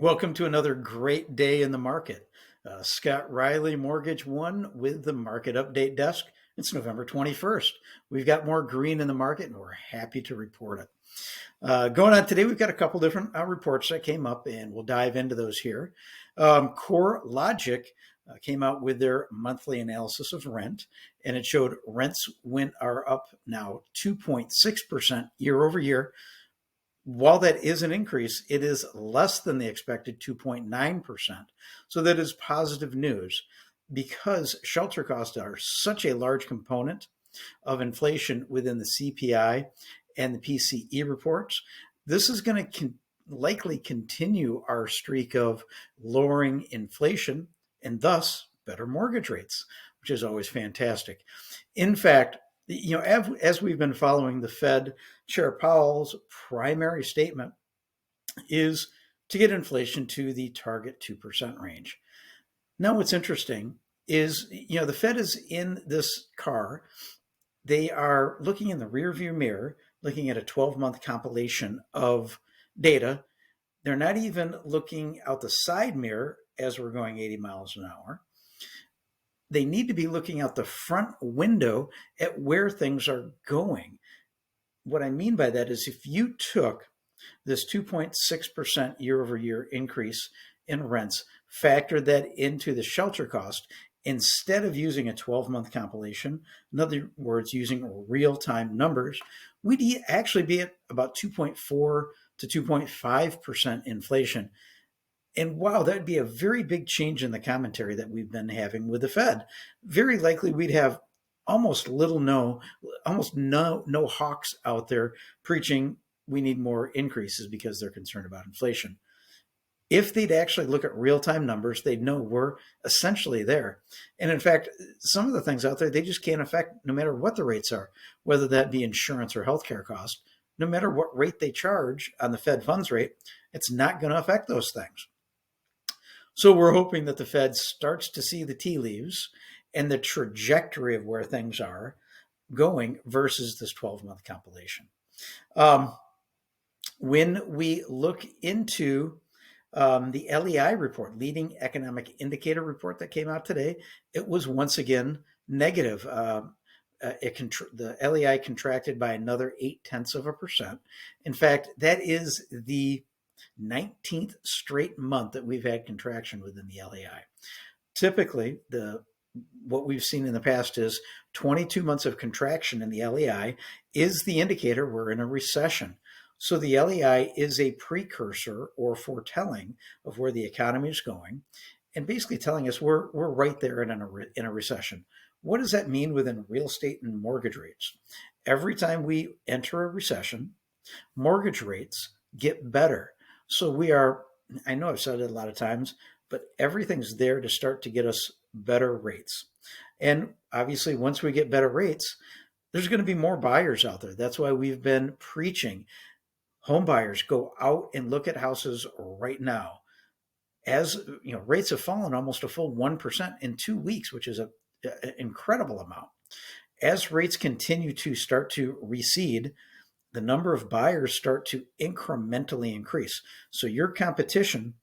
Welcome to another great day in the market. Scott Riley, Mortgage One, with the Market Update Desk. It's November 21st. We've got more green in the market, and we're happy to report it. Going on today, we've got a couple different reports that came up, and we'll dive into those here. Corelogic came out with their monthly analysis of rent, and it showed rents are up now 2.6% year over year. While that is an increase, it is less than the expected 2.9%. So that is positive news because shelter costs are such a large component of inflation within the CPI and the PCE reports. This is going to likely continue our streak of lowering inflation and thus better mortgage rates, which is always fantastic. In fact, as we've been following the Fed, Chair Powell's primary statement is to get inflation to the target 2% range. Now, what's interesting is, the Fed is in this car. They are looking in the rearview mirror, looking at a 12-month compilation of data. They're not even looking out the side mirror as we're going 80 miles an hour. They need to be looking out the front window at where things are going. What I mean by that is if you took this 2.6% year over year increase in rents, factored that into the shelter cost, instead of using a 12-month compilation, in other words, using real-time numbers, we'd actually be at about 2.4 to 2.5% inflation. And wow, that'd be a very big change in the commentary that we've been having with the Fed. Very likely we'd have almost no hawks out there preaching we need more increases because they're concerned about inflation. If they'd actually look at real-time numbers, they'd know we're essentially there. And in fact, some of the things out there, they just can't affect no matter what the rates are, whether that be insurance or healthcare cost. No matter what rate they charge on the Fed funds rate, it's not going to affect those things. So we're hoping that the Fed starts to see the tea leaves and the trajectory of where things are going versus this 12-month compilation. When we look into the LEI report, leading economic indicator report that came out today, it was once again negative. The LEI contracted by another 0.8%. In fact, that is the 19th straight month that we've had contraction within the LEI. Typically, what we've seen in the past is 22 months of contraction in the LEI is the indicator we're in a recession. So the LEI is a precursor or foretelling of where the economy is going, and basically telling us we're right there in a recession. What does that mean within real estate and mortgage rates? Every time we enter a recession, mortgage rates get better. So I know I've said it a lot of times, but everything's there to start to get us better rates. And obviously, once we get better rates, there's going to be more buyers out there. That's why we've been preaching home buyers go out and look at houses right now. As rates have fallen almost a full 1% in 2 weeks, which is an incredible amount. As rates continue to start to recede, the number of buyers start to incrementally increase. So your competition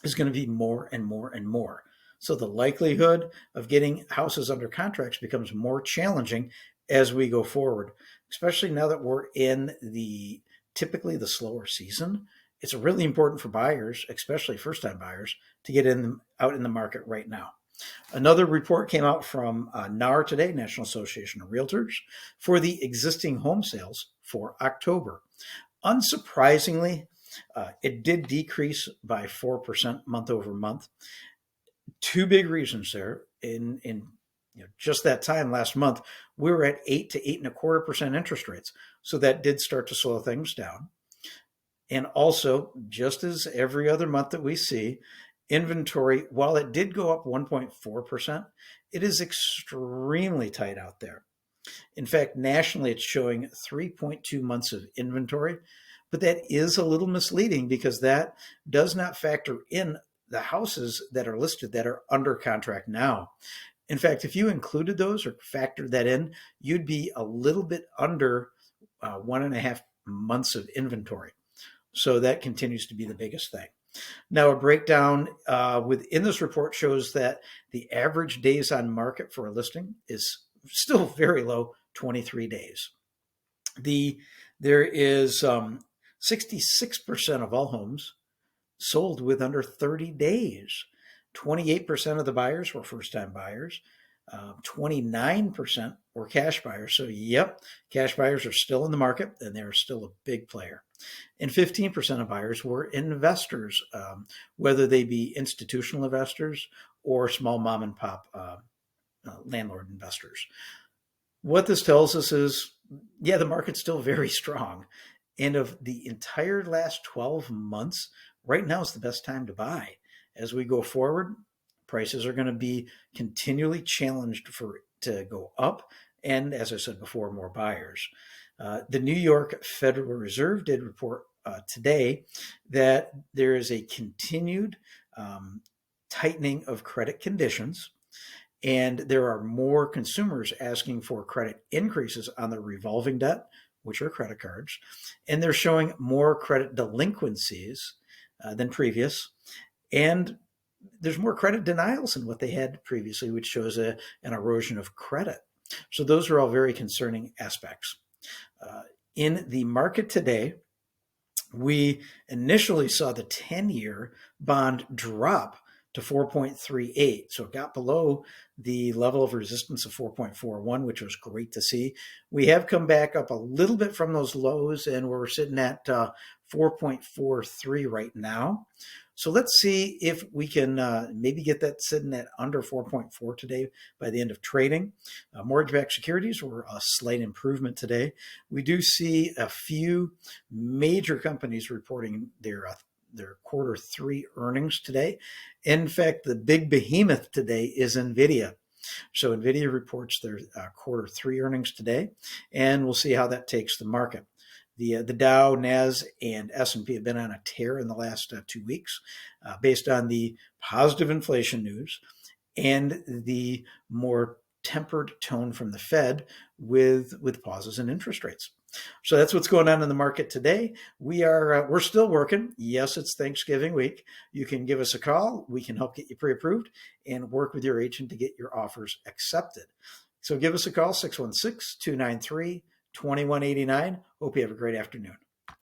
is going to be more and more and more. So the likelihood of getting houses under contracts becomes more challenging as we go forward, especially now that we're in typically the slower season. It's really important for buyers, especially first-time buyers, to get out in the market right now. Another report came out from NAR today, National Association of Realtors, for the existing home sales for October. Unsurprisingly, it did decrease by 4% month over month. Two big reasons there. In just that time last month, we were at 8 to 8.25% interest rates. So that did start to slow things down. And also, just as every other month that we see, inventory, while it did go up 1.4%, it is extremely tight out there. In fact, nationally, it's showing 3.2 months of inventory, but that is a little misleading because that does not factor in the houses that are listed that are under contract now. In fact, if you included those or factored that in, you'd be a little bit under 1.5 months of inventory. So that continues to be the biggest thing. Now, a breakdown within this report shows that the average days on market for a listing is still very low, 23 days. There is 66% of all homes sold with under 30 days. 28% of the buyers were first-time buyers. 29% were cash buyers. So, yep, cash buyers are still in the market, and they're still a big player. And 15% of buyers were investors, whether they be institutional investors or small mom and pop landlord investors. What this tells us is, yeah, the market's still very strong. And of the entire last 12 months, right now is the best time to buy. As we go forward, prices are going to be continually challenged to go up. And as I said before, more buyers. The New York Federal Reserve did report today that there is a continued tightening of credit conditions, and there are more consumers asking for credit increases on their revolving debt, which are credit cards, and they're showing more credit delinquencies than previous. And there's more credit denials than what they had previously, which shows an erosion of credit. So those are all very concerning aspects. In the market today, we initially saw the 10-year bond drop to 4.38. So it got below the level of resistance of 4.41, which was great to see. We have come back up a little bit from those lows, and we're sitting at 4.43 right now. So let's see if we can maybe get that sitting at under 4.4 today by the end of trading. Mortgage-backed securities were a slight improvement today. We do see a few major companies reporting their quarter three earnings today. In fact, the big behemoth today is NVIDIA. So NVIDIA reports their quarter three earnings today, and we'll see how that takes the market. The Dow, Nas, and S&P have been on a tear in the last 2 weeks based on the positive inflation news and the more tempered tone from the Fed with pauses in interest rates. So that's what's going on in the market today. We're still working. Yes, it's Thanksgiving week. You can give us a call. We can help get you pre-approved and work with your agent to get your offers accepted. So give us a call, 616-293-2189. Hope you have a great afternoon.